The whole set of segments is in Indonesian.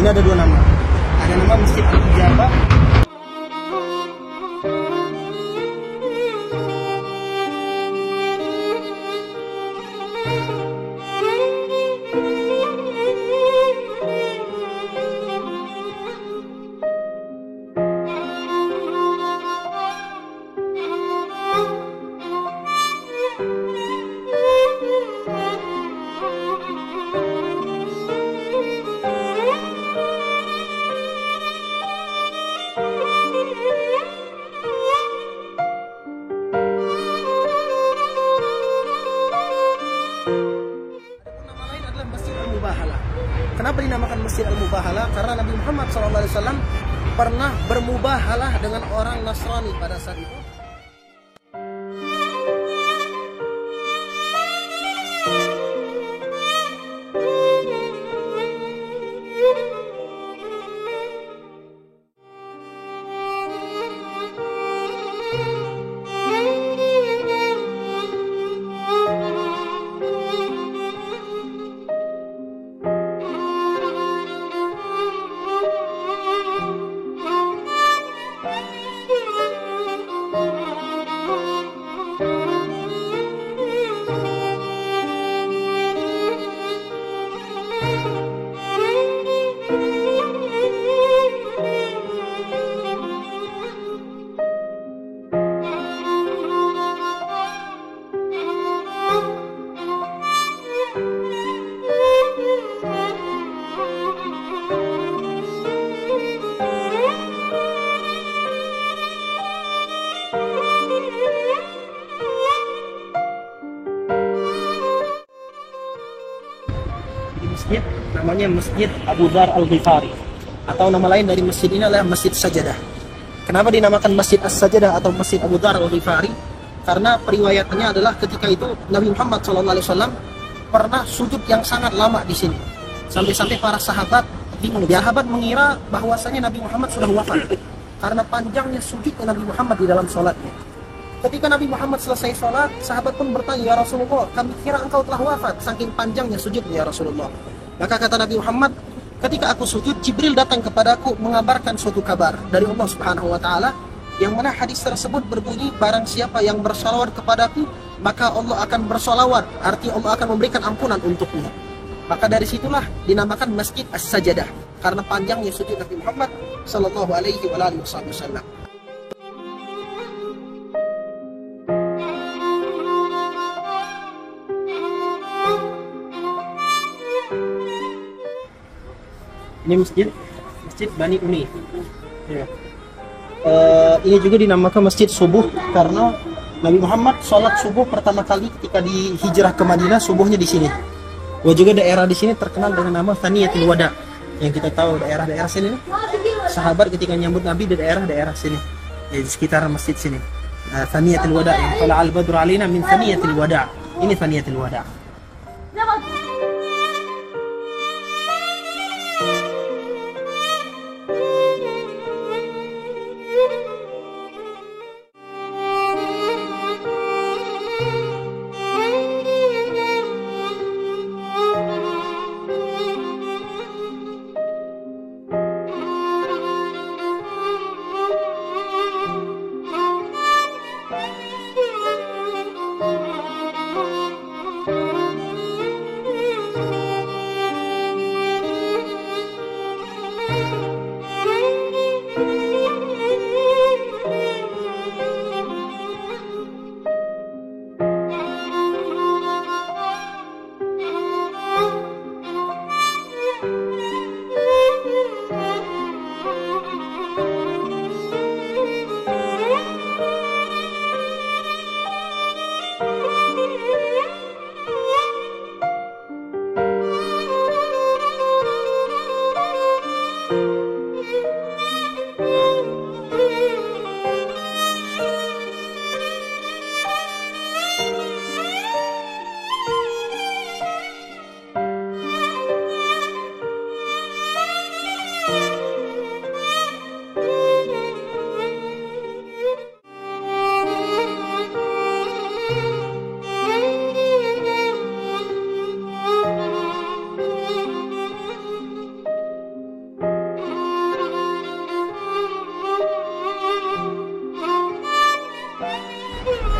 Ini ada dua nama. Ada nama Masjid Al-Ijabah. Kenapa dinamakan Masjid Al-Mubahalah? Karena Nabi Muhammad SAW pernah bermubahalah dengan orang Nasrani pada saat itu. Masjid namanya Masjid Abu Dzar Al-Ghifari, atau nama lain dari masjid ini adalah Masjid Sajadah. Kenapa dinamakan Masjid As-Sajadah atau Masjid Abu Dzar Al-Ghifari? Karena periwayatannya adalah ketika itu Nabi Muhammad SAW pernah sujud yang sangat lama di sini, sampai-sampai para sahabat bingung. Sahabat mengira bahwasanya Nabi Muhammad sudah wafat karena panjangnya sujudnya Nabi Muhammad di dalam sholatnya. Ketika Nabi Muhammad selesai sholat, sahabat pun bertanya, "Ya Rasulullah, kami kira engkau telah wafat, saking panjangnya sujudnya ya Rasulullah." Maka kata Nabi Muhammad, "Ketika aku sujud, Jibril datang kepadaku mengabarkan suatu kabar dari Allah Subhanahu wa Ta'ala, yang mana hadis tersebut berbunyi, barang siapa yang bersalawat kepadaku, maka Allah akan bersalawat, arti Allah akan memberikan ampunan untuknya." Maka dari situlah dinamakan Masjid As-Sajadah, karena panjangnya sujud Nabi Muhammad sallallahu alaihi wasallam. Ini masjid Bani Uni. Ya. Ini juga dinamakan Masjid Subuh karena Nabi Muhammad sholat subuh pertama kali ketika dihijrah ke Madinah, subuhnya di sini. Juga daerah di sini terkenal dengan nama Thaniyatul Wada. Yang kita tahu daerah-daerah sini, sahabat ketika nyambut Nabi di daerah-daerah sini, di sekitar masjid sini. Thaniyatul Wada, yang qala al-badru alaina min Thaniyatul Wada. Ini Thaniyatul Wada.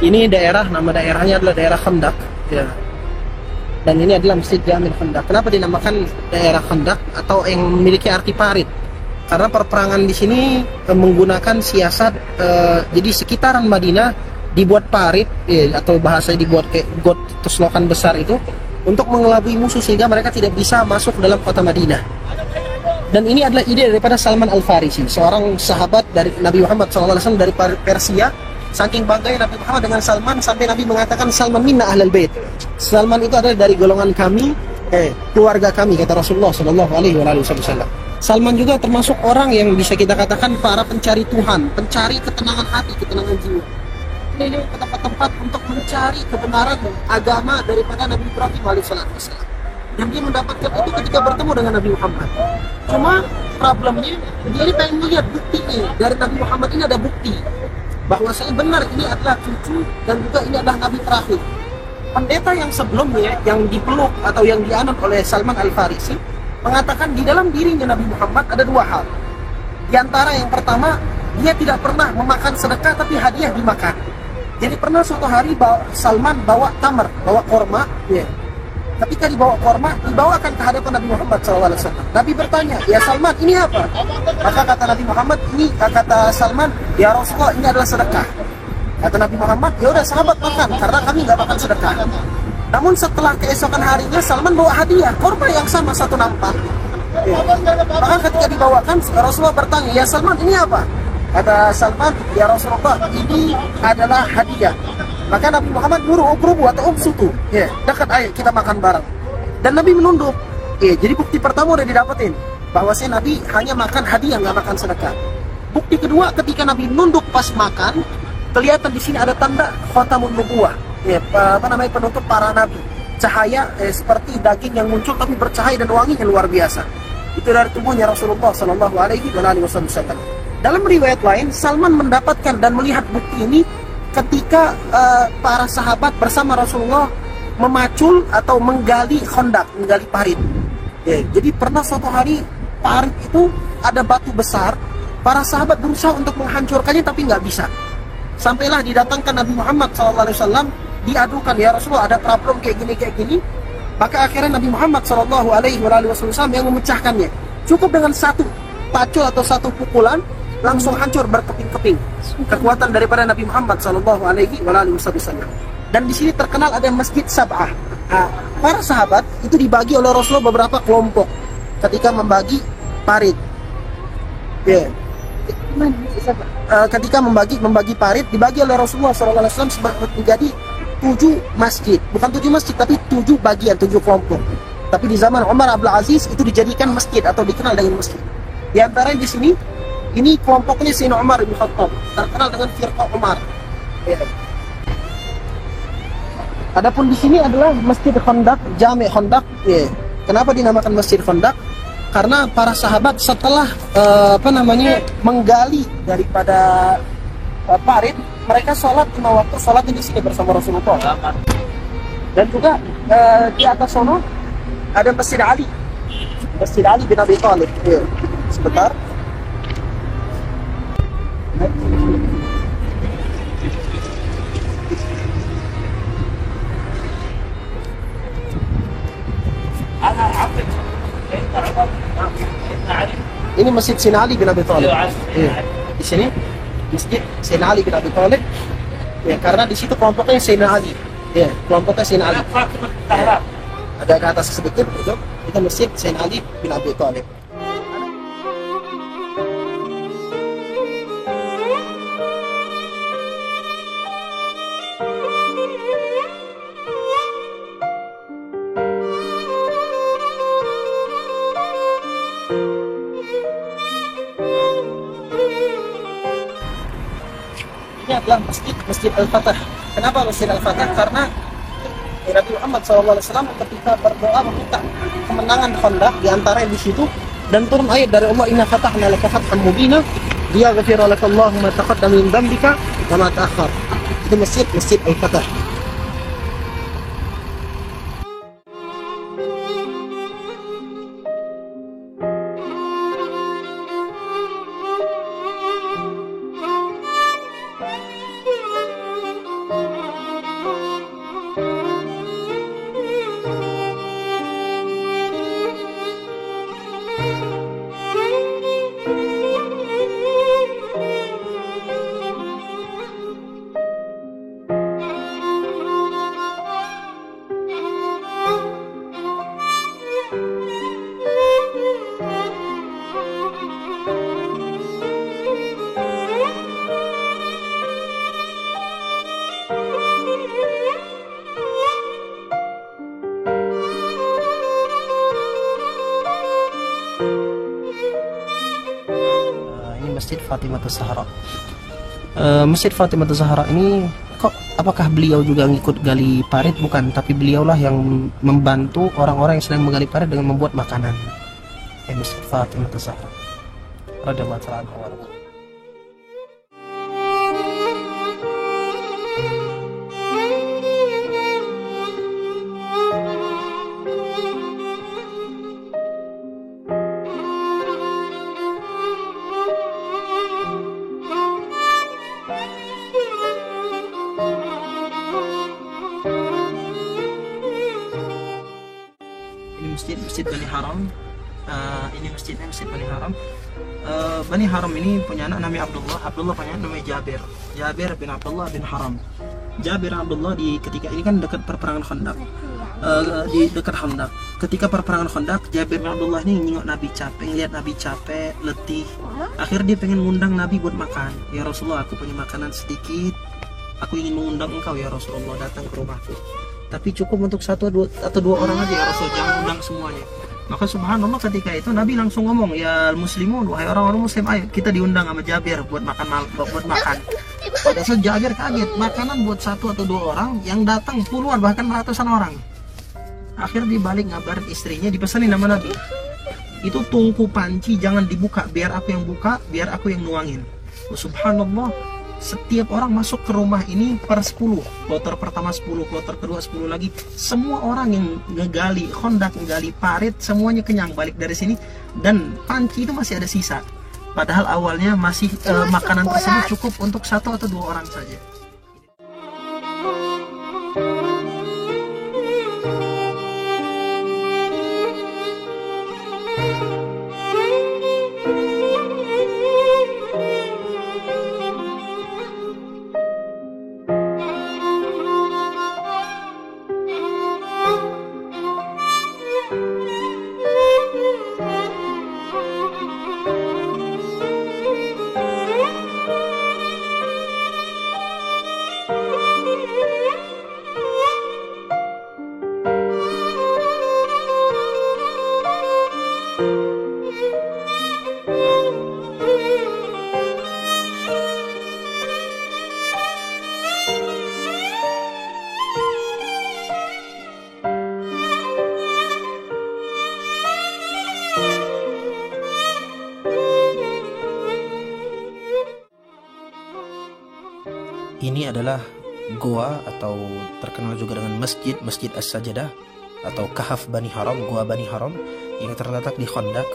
Ini daerah, nama daerahnya adalah daerah Khandaq, ya. Dan ini adalah Masjid Jami' Khandaq. Kenapa dinamakan daerah Khandaq atau yang memiliki arti parit? Karena perperangan di sini menggunakan siasat, jadi sekitaran Madinah dibuat parit, atau bahasa dibuat kayak got atau selokan besar itu untuk mengelabui musuh sehingga mereka tidak bisa masuk dalam kota Madinah. Dan ini adalah ide daripada Salman Al-Farisi, seorang sahabat dari Nabi Muhammad SAW dari Persia. Saking bangganya Nabi Muhammad dengan Salman sampai Nabi mengatakan, Salman minna ahlal bait. Salman itu adalah dari golongan kami, keluarga kami, kata Rasulullah SAW. Salman juga termasuk orang yang bisa kita katakan para pencari Tuhan, pencari ketenangan hati, ketenangan jiwa. Ini ke tempat-tempat untuk mencari kebenaran agama daripada Nabi Ibrahim AS. Dan dia mendapatkan itu ketika bertemu dengan Nabi Muhammad. Cuma problemnya, dia ini pengen melihat buktinya. Dari Nabi Muhammad ini ada bukti bahwasanya benar ini adalah cucu dan juga ini adalah Nabi terakhir. Pendeta yang sebelumnya yang dipeluk atau yang dianut oleh Salman Al-Farisi mengatakan di dalam dirinya Nabi Muhammad ada dua hal. Di antara yang pertama, dia tidak pernah memakan sedekah tapi hadiah dimakan. Jadi pernah suatu hari Salman bawa tamar, bawa korma, ketika dibawa korma, dibawakan ke hadapan Nabi Muhammad SAW. Nabi bertanya, ya Salman, ini apa? Maka kata Nabi Muhammad, ini kata Salman, ya Rasulullah, ini adalah sedekah. Kata Nabi Muhammad, ya udah sahabat makan, karena kami nggak makan sedekah. Namun setelah keesokan harinya, Salman bawa hadiah, korma yang sama satu nampak. Maka ketika dibawakan, Rasulullah bertanya, ya Salman, ini apa? Kata Salman, ya Rasulullah, ini adalah hadiah. Maka Nabi Muhammad nyuruh ukrubu atau umsutu, dekat ayo kita makan bareng. Dan Nabi menunduk. Jadi bukti pertama udah didapetin, bahwasanya Nabi hanya makan hadiah, nggak makan sedekah. Bukti kedua, ketika Nabi nunduk pas makan, kelihatan di sini ada tanda khatamun nubuwah, penutup para nabi. Cahaya seperti daging yang muncul tapi bercahaya dan wanginya luar biasa. Itu dari tubuhnya Rasulullah SAW. Dalam riwayat lain, Salman mendapatkan dan melihat bukti ini ketika para sahabat bersama Rasulullah memacul atau menggali Khandaq, menggali parit. Jadi pernah suatu hari parit itu ada batu besar, para sahabat berusaha untuk menghancurkannya tapi nggak bisa. Sampailah didatangkan Nabi Muhammad SAW, diadukan, ya Rasulullah ada problem kayak gini. Maka akhirnya Nabi Muhammad SAW yang memecahkannya. Cukup dengan satu pacul atau satu pukulan, langsung hancur berkeping-keping. Kekuatan daripada Nabi Muhammad SAW. Dan di sini terkenal ada Masjid Sab'ah. Para sahabat itu dibagi oleh Rasulullah beberapa kelompok ketika membagi parit. Ketika membagi parit dibagi oleh Rasulullah SAW menjadi 7 masjid. Bukan 7 masjid tapi 7 bagian, 7 kelompok. Tapi di zaman Umar Abdul Aziz itu dijadikan masjid atau dikenal dengan masjid. Di antaranya di sini, ini kelompoknya Sayyidina Umar bin Khattab, terkenal dengan Firqah Umar. Adapun di sini adalah Masjid Khandaq, Jami' Khandaq. Kenapa dinamakan Masjid Khandaq? Karena para sahabat setelah menggali daripada parit, mereka sholat 5 waktu, sholatnya di sini bersama Rasulullah. Dan juga di atas sono ada Masjid Ali, Masjid Ali bin Abi Thalib. Sebentar. Ini Masjid Sayyidina Ali bin Abi Thalib. Di sini Masjid Sayyidina Ali bin Abi Thalib. Karena di situ kelompoknya Sayyidina Ali. Kelompoknya Sayyidina Ali. Ada ke atas sedikit itu Masjid Sayyidina Ali bin Abi Thalib. Ini adalah Masjid Al-Fatah. Kenapa Masjid Al-Fatah? Karena Nabi Muhammad SAW ketika berdoa meminta kemenangan Khandaq di antara di situ, dan turun ayat dari Allah, inna fatahna laka fathan mubina liyaghfira laka Allahu ma taqaddama min dhanbika wa ma ta'akhkhar. Itu Masjid Al-Fatah. Masjid Fatimah Zahra. Masjid Fatimah Zahra ini kok apakah beliau juga ngikut gali parit? Bukan, tapi beliaulah yang membantu orang-orang yang sedang menggali parit dengan membuat makanan. Masjid Fatimah Zahra radhiyallahu ta'ala anha. Masjid Bani Haram. Ini masjidnya Masjid Bani Haram. Bani Haram ini punya anak namanya Abdullah. Abdullah punya anak namanya Jabir bin Abdullah bin Haram. Jabir bin Abdullah di ketika ini kan dekat perperangan Khandaq. Di dekat Khandaq. Ketika perperangan Khandaq, Jabir bin Abdullah ini nengok Nabi capek, lihat Nabi capek, letih. Akhirnya dia pengen ngundang Nabi buat makan. Ya Rasulullah, aku punya makanan sedikit. Aku ingin mengundang engkau ya Rasulullah datang ke rumahku. Tapi cukup untuk satu atau dua orang aja ya Rasul, jangan undang semuanya. Maka subhanallah ketika itu Nabi langsung ngomong, ya muslimun, wahai orang-orang muslim, ayo kita diundang sama Jabir buat makan. Pada saat Jabir kaget, makanan buat satu atau dua orang, yang datang puluhan bahkan ratusan orang. Akhirnya dibalik ngabarin istrinya, dipesanin nama Nabi, itu tungku panci jangan dibuka, biar aku yang buka, biar aku yang nuangin. Subhanallah, setiap orang masuk ke rumah ini per 10, kloter pertama 10, kloter kedua 10 lagi, semua orang yang ngegali Khandaq, ngegali parit, semuanya kenyang balik dari sini, dan panci itu masih ada sisa, padahal awalnya masih makanan tersebut cukup untuk satu atau dua orang saja. Ini adalah goa atau terkenal juga dengan Masjid As-Sajadah atau Kahf Bani Haram, Goa Bani Haram yang terletak di Khandaq.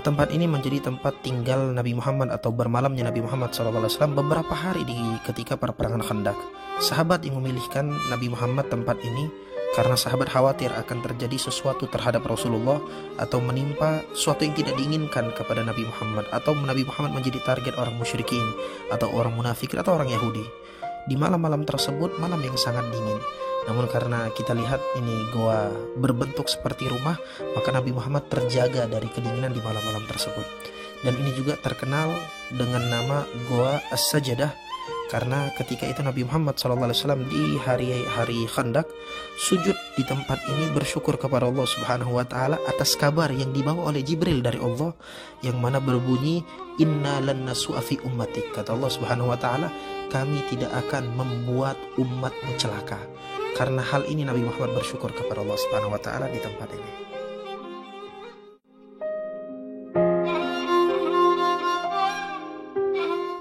Tempat ini menjadi tempat tinggal Nabi Muhammad atau bermalamnya Nabi Muhammad SAW beberapa hari ketika perperangan Khandaq. Sahabat yang memilihkan Nabi Muhammad tempat ini karena sahabat khawatir akan terjadi sesuatu terhadap Rasulullah atau menimpa sesuatu yang tidak diinginkan kepada Nabi Muhammad, atau Nabi Muhammad menjadi target orang musyrikin atau orang munafik atau orang Yahudi. Di malam-malam tersebut, malam yang sangat dingin, namun karena kita lihat ini goa berbentuk seperti rumah, maka Nabi Muhammad terjaga dari kedinginan di malam-malam tersebut. Dan ini juga terkenal dengan nama Goa As-Sajadah karena ketika itu Nabi Muhammad SAW di hari-hari Khandaq sujud di tempat ini bersyukur kepada Allah Subhanahu wa taala atas kabar yang dibawa oleh Jibril dari Allah yang mana berbunyi inna lan nasu'a fi ummatik. Kata Allah Subhanahu wa taala, kami tidak akan membuat umatmu celaka. Karena hal ini Nabi Muhammad bersyukur kepada Allah Subhanahu wa taala di tempat ini.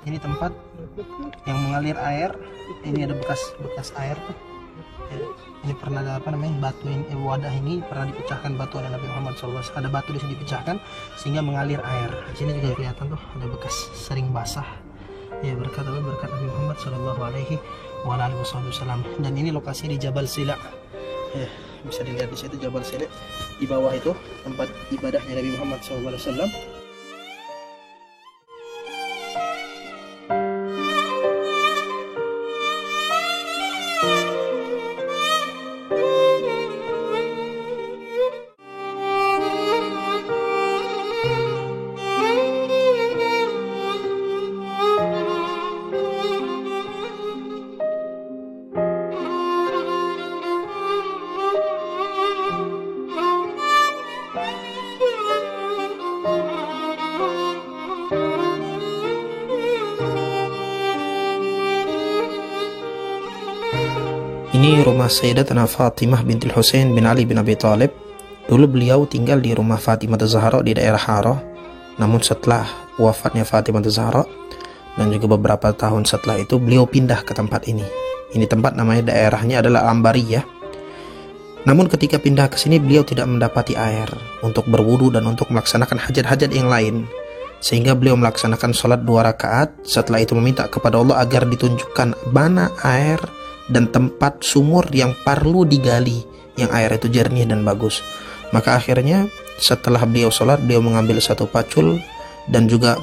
Ini tempat yang mengalir air. Ini ada bekas air tuh. Ini pernah ada batu ini, wadah ini pernah dipecahkan batu oleh Nabi Muhammad SAW. Ada batu di sini dipecahkan sehingga mengalir air. Di sini juga kelihatan tuh ada bekas sering basah. Ya berkat Nabi Muhammad SAW. Dan ini lokasi di Jabal Sila. Ya, bisa dilihat di situ Jabal Sila. Di bawah itu tempat ibadahnya Nabi Muhammad SAW. Ini rumah Sayyidatina Fatimah bintil Husain bin Ali bin Abi Thalib. Dulu beliau tinggal di rumah Fatimah Az-Zahra di daerah Harrah. Namun setelah wafatnya Fatimah Az-Zahra dan juga beberapa tahun setelah itu beliau pindah ke tempat ini. Ini tempat namanya daerahnya adalah Ambariyah. Namun ketika pindah ke sini beliau tidak mendapati air untuk berwudu dan untuk melaksanakan hajat-hajat yang lain. Sehingga beliau melaksanakan sholat 2 rakaat. Setelah itu meminta kepada Allah agar ditunjukkan mana air dan tempat sumur yang perlu digali, yang air itu jernih dan bagus. Maka akhirnya setelah beliau sholat, beliau mengambil satu pacul dan juga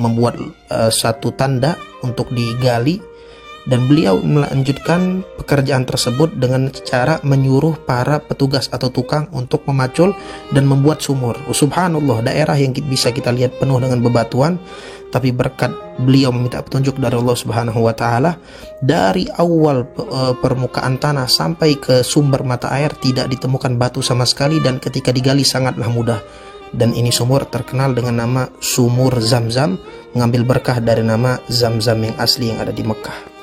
membuat satu tanda untuk digali, dan beliau melanjutkan pekerjaan tersebut dengan cara menyuruh para petugas atau tukang untuk memacul dan membuat sumur. Subhanallah, daerah yang bisa kita lihat penuh dengan bebatuan, tapi berkat beliau meminta petunjuk dari Allah Subhanahu wa taala, dari awal permukaan tanah sampai ke sumber mata air tidak ditemukan batu sama sekali, dan ketika digali sangatlah mudah. Dan ini sumur terkenal dengan nama Sumur Zamzam, mengambil berkah dari nama Zamzam yang asli yang ada di Mekah.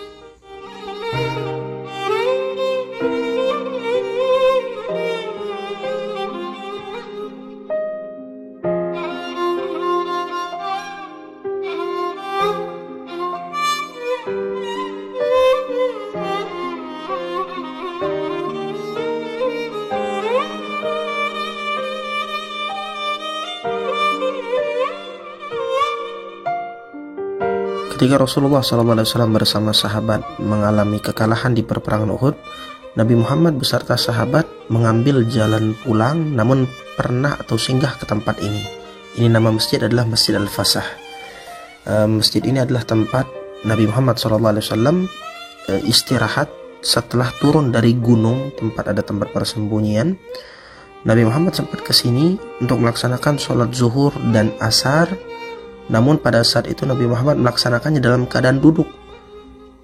Ketika Rasulullah SAW bersama sahabat mengalami kekalahan di peperangan Uhud, Nabi Muhammad beserta sahabat mengambil jalan pulang, namun pernah atau singgah ke tempat ini. Ini nama masjid adalah Masjid Al-Fasah. Masjid ini adalah tempat Nabi Muhammad SAW istirahat setelah turun dari gunung, ada tempat persembunyian. Nabi Muhammad sempat ke sini untuk melaksanakan sholat zuhur dan asar. Namun pada saat itu Nabi Muhammad melaksanakannya dalam keadaan duduk.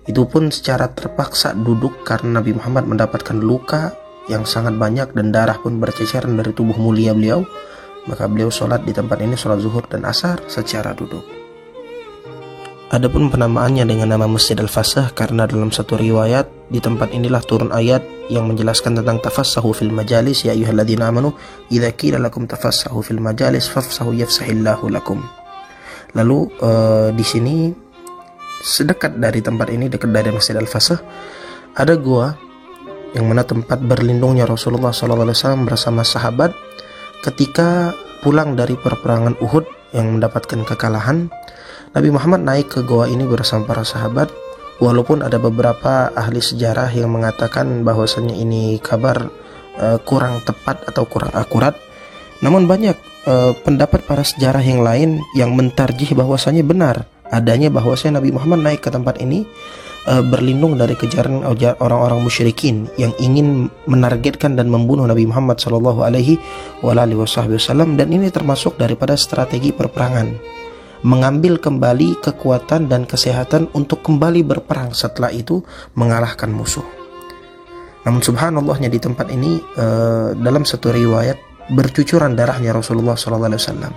Itu pun secara terpaksa duduk karena Nabi Muhammad mendapatkan luka yang sangat banyak dan darah pun berceceran dari tubuh mulia beliau. Maka beliau sholat di tempat ini, sholat zuhur dan asar secara duduk. Adapun penamaannya dengan nama Masjid Al-Fasah karena dalam satu riwayat di tempat inilah turun ayat yang menjelaskan tentang tafassahu fil majalis, ya ayyuhalladzina amanu idza qila lakum tafassahu fil majalis fafsahu yafsahillahu lakum. Lalu di sini sedekat dari tempat ini, dekat dari Masjid Al-Fasah, ada gua yang mana tempat berlindungnya Rasulullah SAW bersama sahabat ketika pulang dari peperangan Uhud yang mendapatkan kekalahan. Nabi Muhammad naik ke gua ini bersama para sahabat. Walaupun ada beberapa ahli sejarah yang mengatakan bahwasanya ini kabar kurang tepat atau kurang akurat, namun banyak pendapat para sejarah yang lain yang mentarjih bahwasanya benar adanya bahwasanya Nabi Muhammad naik ke tempat ini berlindung dari kejaran orang-orang musyrikin yang ingin menargetkan dan membunuh Nabi Muhammad sallallahu alaihi wasallam. Dan ini termasuk daripada strategi perperangan, mengambil kembali kekuatan dan kesehatan untuk kembali berperang setelah itu mengalahkan musuh. Namun subhanallahnya di tempat ini dalam satu riwayat bercucuran darahnya Rasulullah SAW.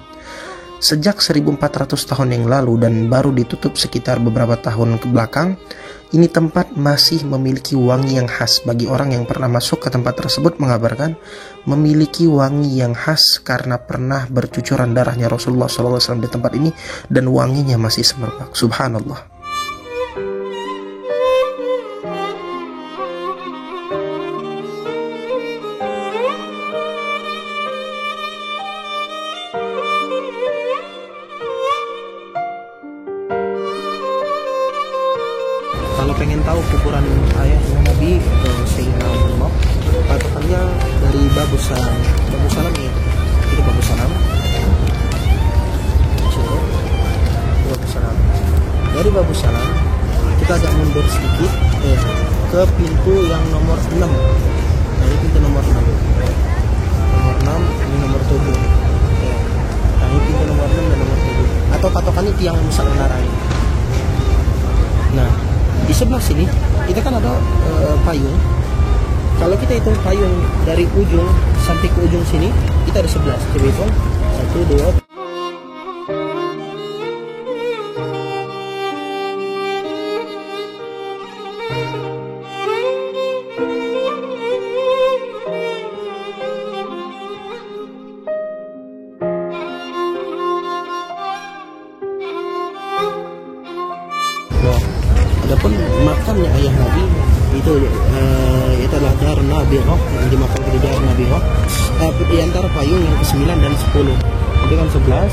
Sejak 1400 tahun yang lalu dan baru ditutup sekitar beberapa tahun ke belakang, ini tempat masih memiliki wangi yang khas. Bagi orang yang pernah masuk ke tempat tersebut mengabarkan memiliki wangi yang khas karena pernah bercucuran darahnya Rasulullah SAW di tempat ini, dan wanginya masih semerbak. Subhanallah. Kalau pengen tahu kuburan ayahnya Nabi Sayyidina Umar, patokannya dari Babu Salam. Babu Salam ini, itu Babu Salam. Babu Salam. Dari Babu Salam kita agak mundur sedikit ke pintu yang nomor 6. Dari pintu nomor 6. Nomor 6, ini nomor 7. Nah, ini pintu nomor 6 dan nomor 7. Atau patokannya tiang Musa Menara ini. Nah, di sebelah sini kita kan ada payung. Kalau kita hitung payung dari ujung sampai ke ujung sini, kita ada 11. Coba hitung 1, 2. makamnya ayah Nabi itu adalah Darun Nabirah, yang dimakamkan di Darun Nabirah. Di antara payung yang ke-9 dan 10. Itu kan 11,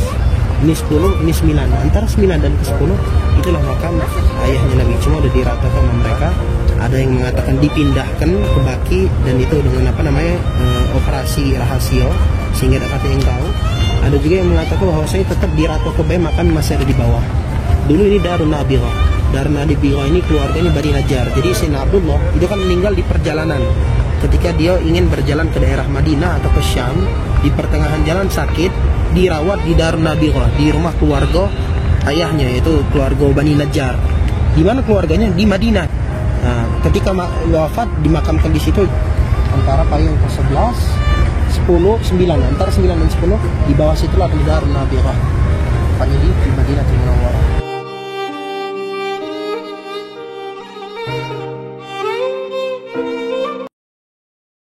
ini 10, ini 9. Antara 9 dan ke-10 itulah makam ayahnya Nabi. Cuma udah diratakan sama mereka. Ada yang mengatakan dipindahkan ke Baki, dan itu dengan operasi rahasia sehingga tidak ada yang tahu. Ada juga yang mengatakan bahwa saya tetap dirata ke bawah, makam masih ada di bawah. Dulu ini Darun Nabirah. Darun Nabirah ini keluarganya Bani Najjar. Jadi Sayyidina Abdullah itu kan meninggal di perjalanan. Ketika dia ingin berjalan ke daerah Madinah atau ke Syam, di pertengahan jalan sakit, dirawat di Darun Nabirah, di rumah keluarga ayahnya, yaitu keluarga Bani Najjar. Di mana keluarganya? Di Madinah. Nah, ketika wafat dimakamkan di situ. Antara payung ke-11, 10, 9. Antara 9 dan 10 di bawah situlah ada Darun Nabirah. Tepatnya di Madinah Munawwarah.